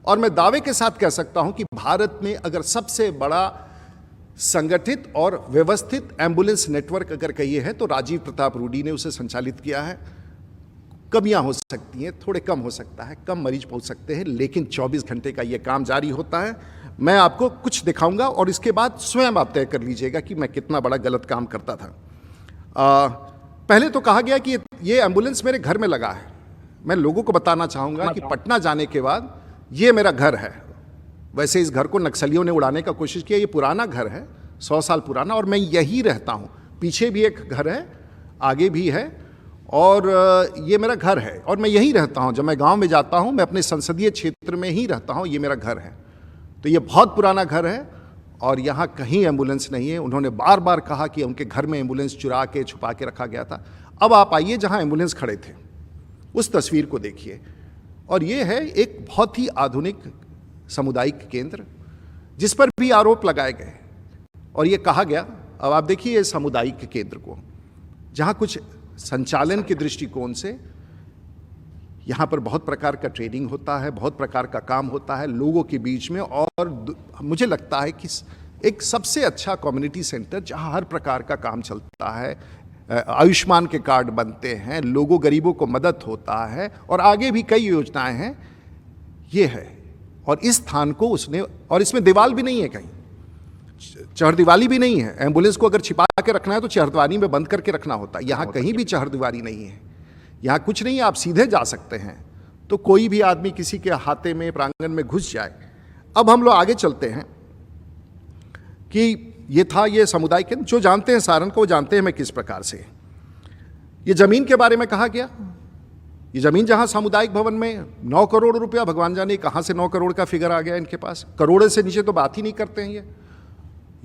और मैं दावे के साथ कह सकता हूं कि भारत में अगर सबसे बड़ा संगठित और व्यवस्थित एम्बुलेंस नेटवर्क अगर कहिए है तो राजीव प्रताप रूडी ने उसे संचालित किया है। कमियां हो सकती हैं, थोड़े कम हो सकता है, कम मरीज पहुंच सकते हैं, लेकिन 24 घंटे का यह काम जारी होता है। मैं आपको कुछ दिखाऊंगा और इसके बाद स्वयं आप तय कर लीजिएगा कि मैं कितना बड़ा गलत काम करता था। पहले तो कहा गया कि ये एम्बुलेंस मेरे घर में लगा है। मैं लोगों को बताना चाहूंगा कि पटना जाने के बाद ये मेरा घर है। वैसे इस घर को नक्सलियों ने उड़ाने का कोशिश किया। ये पुराना घर है, 100 साल पुराना, और मैं यही रहता हूँ। पीछे भी एक घर है, आगे भी है, और ये मेरा घर है और मैं यहीं रहता हूँ। जब मैं गांव में जाता हूँ, मैं अपने संसदीय क्षेत्र में ही रहता हूँ। ये मेरा घर है। तो ये बहुत पुराना घर है और यहाँ कहीं एम्बुलेंस नहीं है। उन्होंने बार बार कहा कि उनके घर में एम्बुलेंस चुरा के छुपा के रखा गया था। अब आप आइए जहाँ एम्बुलेंस खड़े थे, उस तस्वीर को देखिए। और ये है एक बहुत ही आधुनिक सामुदायिक केंद्र जिस पर भी आरोप लगाए गए और ये कहा गया। अब आप देखिए इस सामुदायिक केंद्र को, जहाँ कुछ संचालन के दृष्टिकोण से यहाँ पर बहुत प्रकार का ट्रेनिंग होता है, बहुत प्रकार का काम होता है लोगों के बीच में। और मुझे लगता है कि एक सबसे अच्छा कम्युनिटी सेंटर जहाँ हर प्रकार का काम चलता है, आयुष्मान के कार्ड बनते हैं, लोगों गरीबों को मदद होता है और आगे भी कई योजनाएं हैं, ये है। और इस स्थान को उसने, और इसमें दीवार भी नहीं है, कहीं चहरदीवारी भी नहीं है। एम्बुलेंस को अगर छिपा के रखना है तो चहरदीवारी में बंद करके रखना होता है। यहाँ कहीं भी चहरदीवारी नहीं है, यहाँ कुछ नहीं है, आप सीधे जा सकते हैं। तो कोई भी आदमी किसी के हाथे में प्रांगण में घुस जाए। अब हम लोग आगे चलते हैं कि ये था ये समुदाय केंद्र। जो जानते हैं सारण को, जानते हैं मैं किस प्रकार से। ये जमीन के बारे में कहा गया, ये जमीन जहां सामुदायिक भवन में 9 करोड़ रुपया, भगवान जाने कहां से 9 करोड़ का फिगर आ गया इनके पास। करोड़ से नीचे तो बात ही नहीं करते हैं।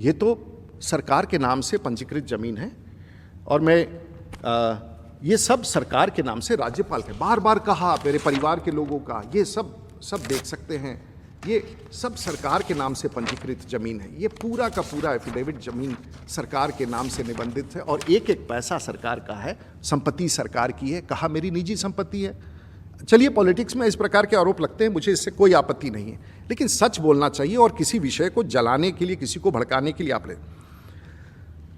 ये तो सरकार के नाम से पंजीकृत जमीन है। और मैं ये सब सरकार के नाम से, राज्यपाल के बार बार कहा, मेरे परिवार के लोगों का, ये सब देख सकते हैं। ये सब सरकार के नाम से पंजीकृत जमीन है। ये पूरा का पूरा एफिडेविट जमीन सरकार के नाम से निबंधित है और एक एक पैसा सरकार का है, संपत्ति सरकार की है। कहा मेरी निजी संपत्ति है। चलिए, पॉलिटिक्स में इस प्रकार के आरोप लगते हैं, मुझे इससे कोई आपत्ति नहीं है, लेकिन सच बोलना चाहिए। और किसी विषय को जलाने के लिए, किसी को भड़काने के लिए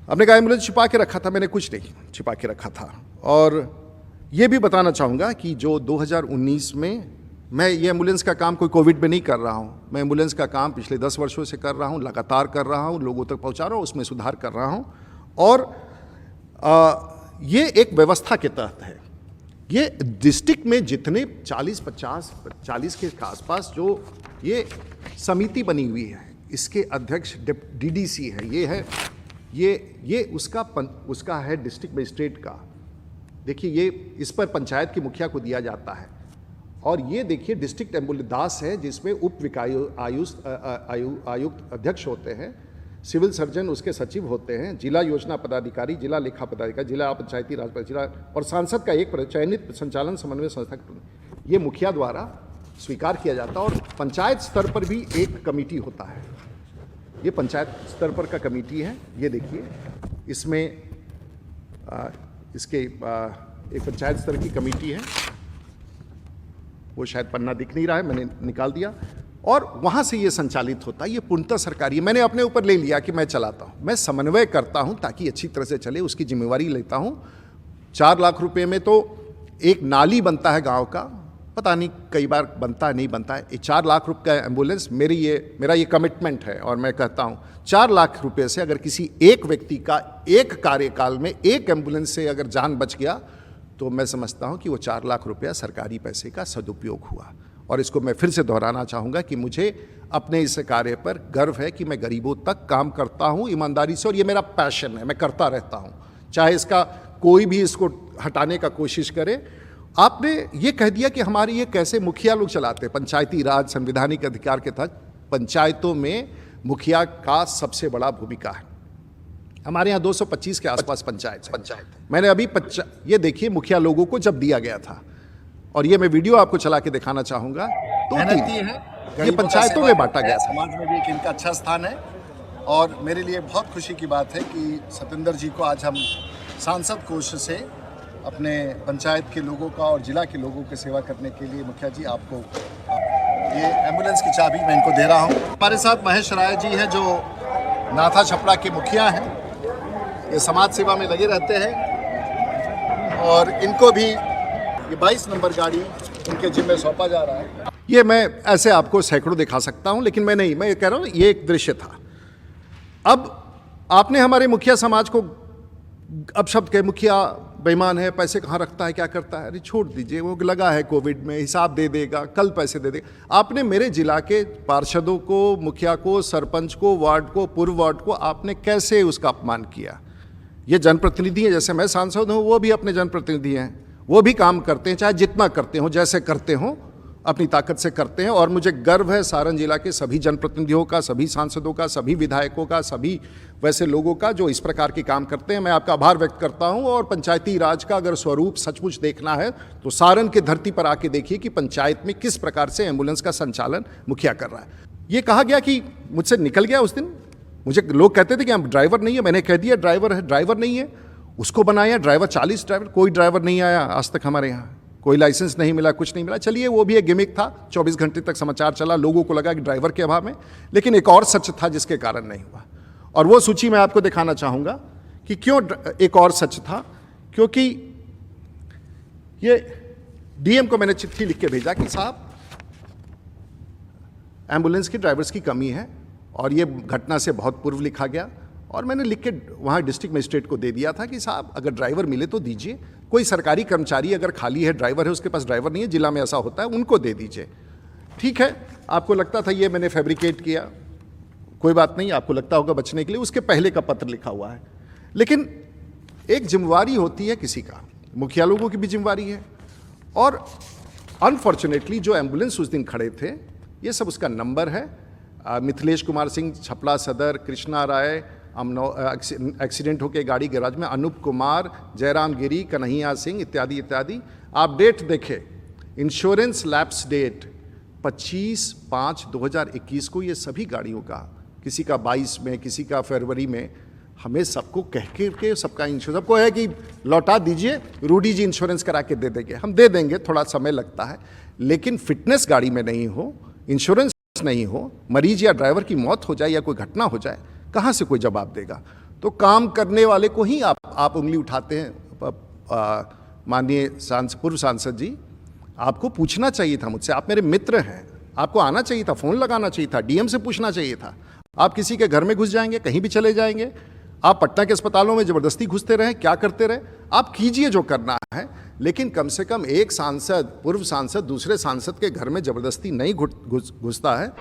आपने कहा एम्बुलेंस छिपा के रखा था। मैंने कुछ नहीं छिपा के रखा था। और ये भी बताना चाहूँगा कि जो 2019 में, मैं ये एम्बुलेंस का काम कोई कोविड में नहीं कर रहा हूँ। मैं एम्बुलेंस का काम पिछले 10 वर्षों से कर रहा हूँ, लगातार कर रहा हूँ, लोगों तक पहुँचा रहा हूँ, उसमें सुधार कर रहा हूँ। और ये एक व्यवस्था के तहत है। ये डिस्ट्रिक्ट में जितने 40 के आसपास जो ये समिति बनी हुई है, इसके अध्यक्ष डीडीसी है। ये है ये उसका है डिस्ट्रिक्ट मजिस्ट्रेट का। देखिए, ये इस पर पंचायत की मुखिया को दिया जाता है। और ये देखिए डिस्ट्रिक्ट एम्बुलेंस दास है, जिसमें उप आयुक्त अध्यक्ष होते हैं, सिविल सर्जन उसके सचिव होते हैं, जिला योजना पदाधिकारी, जिला लेखा पदाधिकारी, जिला पंचायती राज, जिला और सांसद का एक चयनित संचालन समन्वय संस्था, ये मुखिया द्वारा स्वीकार किया जाता है। और पंचायत स्तर पर भी एक कमेटी होता है। ये पंचायत स्तर पर का कमेटी है। ये देखिए, इसमें एक पंचायत स्तर की कमेटी है। वो शायद पन्ना दिख नहीं रहा है, मैंने निकाल दिया। और वहाँ से ये संचालित होता है। ये पूर्णतः सरकारी है। मैंने अपने ऊपर ले लिया कि मैं चलाता हूँ, मैं समन्वय करता हूँ ताकि अच्छी तरह से चले, उसकी जिम्मेवारी लेता हूँ। 4 लाख रुपए में तो एक नाली बनता है गांव का, पता नहीं कई बार बनता है नहीं बनता है। ये 4 लाख रुपए का एम्बुलेंस मेरा ये कमिटमेंट है। और मैं कहता हूँ 4 लाख रुपए से अगर किसी एक व्यक्ति का एक कार्यकाल में एक एम्बुलेंस से अगर जान बच गया, तो मैं समझता हूँ कि वो 4 लाख रुपया सरकारी पैसे का सदुपयोग हुआ। और इसको मैं फिर से दोहराना चाहूँगा कि मुझे अपने इस कार्य पर गर्व है कि मैं गरीबों तक काम करता हूँ ईमानदारी से। और ये मेरा पैशन है, मैं करता रहता हूँ, चाहे इसका कोई भी इसको हटाने का कोशिश करे। आपने ये कह दिया कि हमारे ये कैसे मुखिया लोग चलाते हैं। पंचायती राज संवैधानिक अधिकार के तहत पंचायतों में मुखिया का सबसे बड़ा भूमिका है। हमारे यहाँ 225 के आसपास पंचायत। मैंने अभी ये देखिए मुखिया लोगों को जब दिया गया था, और ये मैं वीडियो आपको चला के दिखाना चाहूँगा। तो ये पंचायतों में बांटा गया था। समाज में भी एक इनका अच्छा स्थान है। और मेरे लिए बहुत खुशी की बात है कि सतेंद्र जी को आज हम सांसद कोष से अपने पंचायत के लोगों का और जिला के लोगों की सेवा करने के लिए, मुखिया जी आपको ये एम्बुलेंस की चाबी मैं इनको दे रहा हूँ। हमारे साथ महेश राय जी हैं जो नाथा छपड़ा के मुखिया हैं, ये समाज सेवा में लगे रहते हैं और इनको भी ये 22 नंबर गाड़ी उनके जिम्मे सौंपा जा रहा है। ये मैं ऐसे आपको सैकड़ों दिखा सकता हूं, लेकिन मैं ये कह रहा हूं ये एक दृश्य था। अब आपने हमारे मुखिया समाज को अपशब्द के मुखिया बेईमान है, पैसे कहाँ रखता है, क्या करता है, अरे छोड़ दीजिए, वो लगा है कोविड में, हिसाब दे देगा, कल पैसे दे देगा। आपने मेरे जिला के पार्षदों को, मुखिया को, सरपंच को, वार्ड को, पूर्व वार्ड को आपने कैसे उसका अपमान किया। ये जनप्रतिनिधि हैं, जैसे मैं सांसद हूँ वो भी अपने जनप्रतिनिधि हैं, वो भी काम करते हैं, चाहे जितना करते हो, जैसे करते हो, अपनी ताकत से करते हैं। और मुझे गर्व है सारण जिला के सभी जनप्रतिनिधियों का, सभी सांसदों का, सभी विधायकों का, सभी वैसे लोगों का जो इस प्रकार के काम करते हैं। मैं आपका आभार व्यक्त करता हूं। और पंचायती राज का अगर स्वरूप सचमुच देखना है तो सारण की धरती पर आके देखिए कि पंचायत में किस प्रकार से एम्बुलेंस का संचालन मुखिया कर रहा है। ये कहा गया कि मुझसे निकल गया उस दिन, मुझे लोग कहते थे कि हम ड्राइवर नहीं है, मैंने कह दिया ड्राइवर है, ड्राइवर नहीं है, उसको बनाया ड्राइवर। 40 ड्राइवर, कोई ड्राइवर नहीं आया आज तक हमारे यहाँ, कोई लाइसेंस नहीं मिला, कुछ नहीं मिला। चलिए वो भी एक गिमिक था, 24 घंटे तक समाचार चला, लोगों को लगा कि ड्राइवर के अभाव में। लेकिन एक और सच था जिसके कारण नहीं हुआ, और वो सूची मैं आपको दिखाना चाहूँगा कि क्यों एक और सच था। क्योंकि ये डीएम को मैंने चिट्ठी लिख के भेजा कि साहब एम्बुलेंस की ड्राइवर्स की कमी है, और ये घटना से बहुत पूर्व लिखा गया। और मैंने लिख के वहाँ डिस्ट्रिक्ट मजिस्ट्रेट को दे दिया था कि साहब अगर ड्राइवर मिले तो दीजिए, कोई सरकारी कर्मचारी अगर खाली है, ड्राइवर है, उसके पास ड्राइवर नहीं है, जिला में ऐसा होता है, उनको दे दीजिए। ठीक है, आपको लगता था ये मैंने फैब्रिकेट किया, कोई बात नहीं, आपको लगता होगा बचने के लिए, उसके पहले का पत्र लिखा हुआ है। लेकिन एक जिम्मेवारी होती है किसी का, मुखिया लोगों की भी जिम्मेवारी है। और अनफॉर्चुनेटली जो एम्बुलेंस उस दिन खड़े थे, ये सब उसका नंबर है। मिथिलेश कुमार सिंह छपला सदर, कृष्णा राय एक्सीडेंट होकर गाड़ी गैराज में, अनूप कुमार, जयराम गिरी, कन्हैया सिंह इत्यादि इत्यादि। आप डेट देखें, इंश्योरेंस लैप्स डेट 25/5/2021 को ये सभी गाड़ियों का, किसी का 22 में, किसी का फरवरी में, हमें सबको कह के सबका इंश्योरेंस, सबको है कि लौटा दीजिए, रूडी जी इंश्योरेंस करा के दे देंगे। हम दे देंगे, थोड़ा समय लगता है, लेकिन फिटनेस गाड़ी में नहीं हो, इंश्योरेंस नहीं हो, मरीज या ड्राइवर की मौत हो जाए या कोई घटना हो जाए, कहाँ से कोई जवाब देगा। तो काम करने वाले को ही आप उंगली उठाते हैं। माननीय पूर्व सांसद जी, आपको पूछना चाहिए था मुझसे, आप मेरे मित्र हैं, आपको आना चाहिए था, फ़ोन लगाना चाहिए था, डीएम से पूछना चाहिए था। आप किसी के घर में घुस जाएंगे, कहीं भी चले जाएंगे, आप पटना के अस्पतालों में ज़बरदस्ती घुसते रहे, क्या करते रहे, आप कीजिए जो करना है, लेकिन कम से कम एक सांसद, पूर्व सांसद दूसरे सांसद के घर में ज़बरदस्ती नहीं घुसता है।